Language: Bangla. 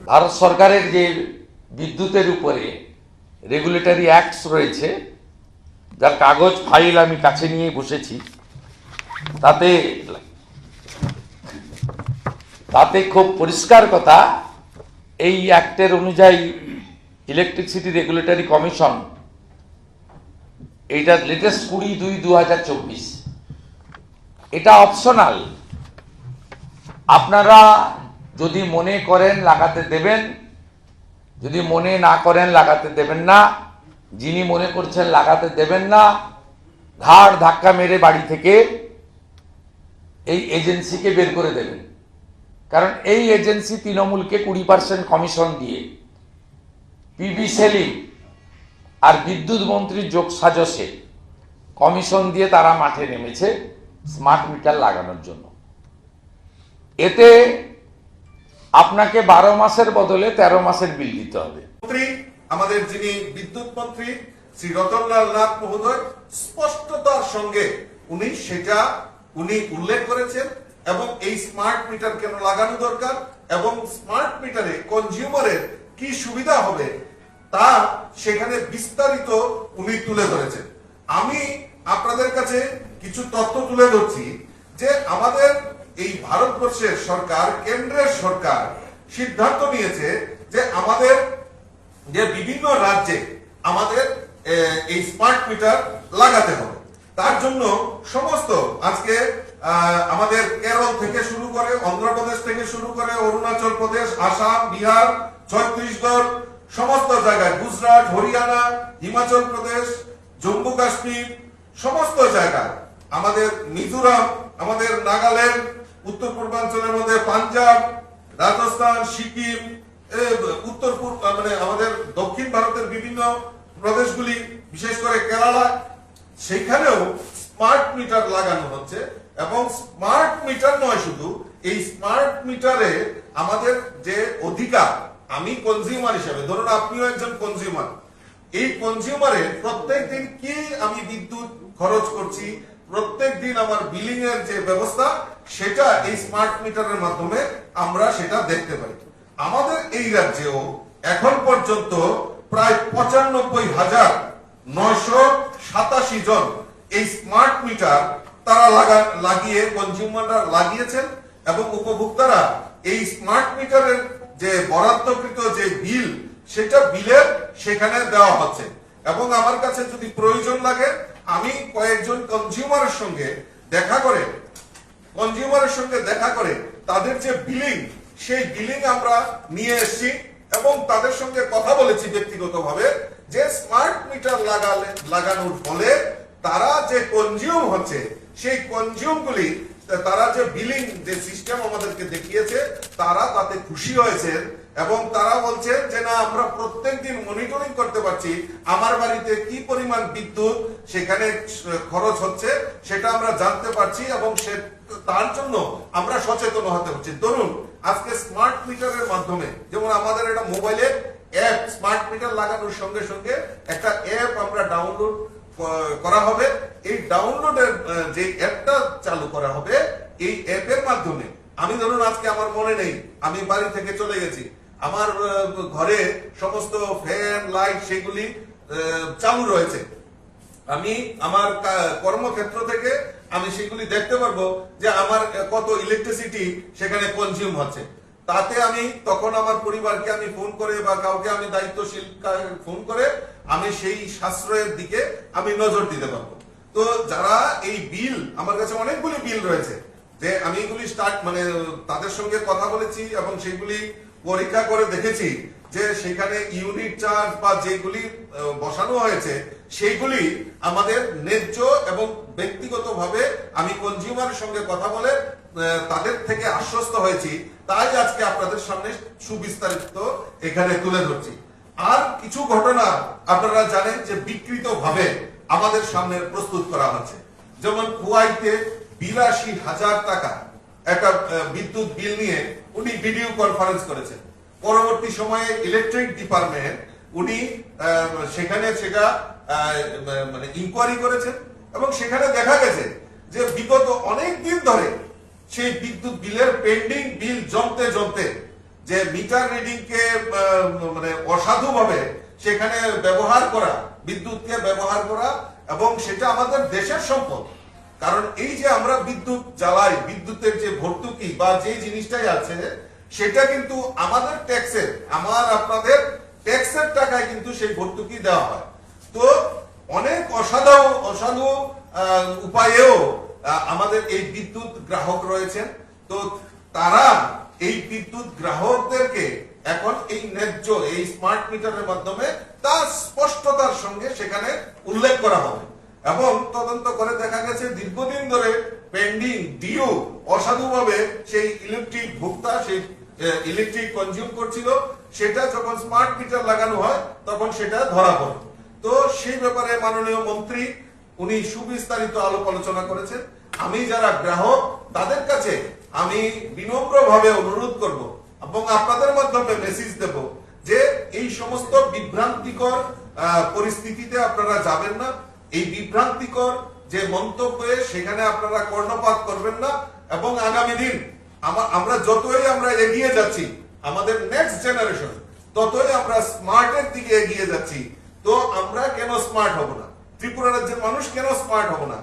ভারত সরকারের যে বিদ্যুতের উপরে রেগুলেটরি অ্যাক্টস রয়েছে, যার কাগজ ফাইল আমি কাছে নিয়ে বসেছি, তাতে তাতে খুব পরিষ্কার কথা, এই অ্যাক্টের অনুযায়ী ইলেকট্রিসিটি রেগুলেটরি কমিশন, এইটা লেটেস্ট 20/2/2024, এটা অপশনাল। আপনারা যদি মনে করেন লাগাতে দেবেন, যদি মনে না করেন লাগাতে দেবেন না। যিনি মনে করছেন লাগাতে দেবেন না, ঘাড় ধাক্কা মেরে বাড়ি থেকে এই এজেন্সিকে বের করে দেবেন। কারণ এই এজেন্সি তৃণমূলকে 20% কমিশন দিয়ে পিবি সেলিং আর বিদ্যুৎ মন্ত্রীর যোগ সাজসে কমিশন দিয়ে তারা মাঠে নেমেছে স্মার্ট মিটার লাগানোর জন্য। এতে আপনাকে 12 মাসের বদলে 13 মাসের বিল দিতে হবে। আমাদের যিনি বিদ্যুৎ মন্ত্রী শ্রী রতনলাল নাথ মহোদয় স্পষ্টতার সঙ্গে উনি উল্লেখ করেছেন, এবং এই স্মার্ট মিটার কেন লাগানো দরকার এবং স্মার্ট মিটারে কনজিউমারের কি সুবিধা হবে তা সেখানে বিস্তারিত উনি তুলে ধরেছেন। আমি আপনাদের কাছে কিছু তথ্য তুলে ধরছি যে আমাদের এই ভারতবর্ষের সরকার, কেন্দ্রের সরকার সিদ্ধান্ত নিয়েছে যে আমাদের যে বিভিন্ন রাজ্যে আমাদের এই স্মার্ট মিটার লাগাতে হবে। তার জন্য সমস্ত আজকে আমাদের কেরল থেকে শুরু করে, অন্ধ্রপ্রদেশ থেকে শুরু করে, অরুণাচল প্রদেশ, আসাম, বিহার, ছত্তিশগড়, সমস্ত জায়গায়, গুজরাট, হরিয়ানা, হিমাচল প্রদেশ, জম্মু কাশ্মীর, সমস্ত জায়গায়, আমাদের মিজোরাম, আমাদের নাগাল্যান্ড, উত্তর পূর্বাঞ্চলের মধ্যে পাঞ্জাব, রাজস্থান, সিকিম, উত্তর পূর্ব মানে আমাদের দক্ষিণ ভারতের বিভিন্ন প্রদেশগুলি, বিশেষ করে কেরালা, সেখানেও স্মার্ট মিটার লাগানো হচ্ছে। এবং স্মার্ট মিটার নয়, শুধু এই স্মার্ট মিটারে আমাদের যে অধিকার, আমি কনজিউমার হিসেবে, ধরুন আপনিও একজন কনজিউমার, এই কনজিউমারে প্রত্যেক দিন কি আমি বিদ্যুৎ খরচ করছি, প্রত্যেক দিন আমার বিলিং এর যে ব্যবস্থা, সেটা এই স্মার্ট মিটারের মাধ্যমে আমরা সেটা দেখতে পাই। আমাদের এই রাজ্যেও এখন পর্যন্ত প্রায় 95,987 জন এই স্মার্ট মিটার তারা লাগিয়ে, কনজিউমাররা লাগিয়েছেন, এবং উপভোক্তারা এই স্মার্ট মিটারের যে বরাদ্দকৃত যে বিল, সেটা বিলের সেখানে দেওয়া হচ্ছে। এবং আমার কাছে যদি প্রয়োজন লাগে, আমি কয়েকজন কনজিউমারের সঙ্গে দেখা করে তাদের যে বিলিং, সেই বিলিং আমরা নিয়ে এসেছি এবং তাদের সঙ্গে কথা বলেছি ব্যক্তিগতভাবে, যে স্মার্ট মিটার লাগানোর ফলে তারা যে কনজিউম হচ্ছে, সেই কনজিউমগুলি, তারা যে বিলিং যে সিস্টেম আমাদেরকে দেখিয়েছে, তারা তাতে খুশি হয়েছেন। এবং তারা বলছেন যে না, আমরা প্রত্যেকদিন মনিটরিং করতে পারছি আমার বাড়িতে কি পরিমাণ বিদ্যুৎ সেখানে খরচ হচ্ছে, সেটা আমরা জানতে পারছি, এবং তার জন্য আমরা সচেতন হতে হচ্ছে। ধরুন আজকে স্মার্ট মিটারের মাধ্যমে, যেমন আমাদের একটা মোবাইলে অ্যাপ, স্মার্ট মিটার লাগানোর সঙ্গে সঙ্গে একটা অ্যাপ আমরা ডাউনলোড করা হবে। এই ডাউনলোডের যে অ্যাপটা চালু করা হবে, এই অ্যাপের মাধ্যমে আমি ধরুন আজকে আমার মনে নেই, আমি বাড়ি থেকে চলে গেছি, আমার ঘরে সমস্ত ফ্যান, লাইট সেগুলি চালু রয়েছে, আমি আমার কর্মক্ষেত্র থেকে আমি সেগুলি দেখতে পারবো যে আমার কত ইলেকট্রিসিটি সেখানে কনজিউম হচ্ছে। তাতে আমি তখন আমার পরিবারকে আমি ফোন করে বা কাউকে আমি দায়িত্বশীল ফোন করে আমি সেই সাশ্রয়ের দিকে আমি নজর দিতে পারবো। তো যারা এই বিল, আমার কাছে অনেকগুলি বিল রয়েছে, যে আমি এগুলি তাদের সঙ্গে কথা বলেছি এবং সেগুলি পরীক্ষা করে দেখেছি যে সেখানে ইউনিট চার্জ বা যেগুলি বসানো হয়েছে সেইগুলি আমাদের ন্যায্য, এবং ব্যক্তিগতভাবে আমি কনজিউমারের সঙ্গে কথা বলে তাদের থেকে আশ্বস্ত হয়েছি। তাই আজকে আপনাদের সামনে সুবিস্তারিত এখানে তুলে ধরছি। আর কিছু ঘটনা আপনারা জানেন যে বিকৃত ভাবে আমাদের সামনে প্রস্তুত করা হচ্ছে। যেমন কুয়াইতে 82,000 টাকা একটা বিদ্যুৎ বিল নিয়ে উনি ভিডিও কনফারেন্স করেছেন। পরবর্তী সময়ে ইলেকট্রিক ডিপার্টমেন্ট উনি সেখানে সেটা ইনকোয়ারি করেছেন, এবং সেখানে দেখা গেছে যে বিগত অনেক দিন ধরে সেই বিদ্যুৎ বিলের পেন্ডিং বিল জমতে যে মিটার রিডিং কে মানে অসাধুভাবে সেখানে ব্যবহার করা, বিদ্যুৎকে ব্যবহার করা, এবং সেটা আমাদের দেশের সম্পদ। কারণ এই যে আমরা বিদ্যুৎ জ্বালাই, বিদ্যুতের যে ভর্তুকি বা যে জিনিসটাই আছে সেটা কিন্তু আমাদের ট্যাক্সের, আমার আপনাদের ট্যাক্সের টাকায় কিন্তু সেই ভর্তুকি দেওয়া হয়। তো অনেক অসাধু উপায়েও আমাদের এই বিদ্যুৎ গ্রাহক রয়েছেন। তো তারা এই বিদ্যুৎ গ্রাহকদেরকে এখন এই ন্যায্য এই স্মার্ট মিটারের মাধ্যমে তার স্পষ্টতার সঙ্গে সেখানে উল্লেখ করা হবে, এবং তদন্ত করে দেখা গেছে দীর্ঘদিন ধরে পেন্ডিং ডিউ অসাধুভাবে সেই ইলেকট্রিক ভোক্তা সেই ইলেকট্রিক কনজিউম করছিল, সেটা যখন স্মার্ট মিটার লাগানো হয় তখন সেটা ধরা পড়ে। তো সেই ব্যাপারে মাননীয় মন্ত্রী উনি সুবিস্তারিত আলাপ আলোচনা করেছেন। আমি যারা গ্রাহক তাদের কাছে আমি বিনম্রভাবে অনুরোধ করব এবং আপনাদের মাধ্যমে মেসেজ দেব যে এই সমস্ত বিভ্রান্তিকর পরিস্থিতিতে আপনারা যাবেন না। এই বিভ্রান্তিকর যে মন্তব্যে সেখানে আপনারা কর্ণপাত করবেন না, এবং আগামী দিন আমরা যতই আমরা এগিয়ে যাচ্ছি, আমাদের নেক্সট জেনারেশন ততই আমরা স্মার্টের দিকে এগিয়ে যাচ্ছি। তো আমরা কেন স্মার্ট হব না? ত্রিপুরা রাজ্যের মানুষ কেন স্মার্ট হব না?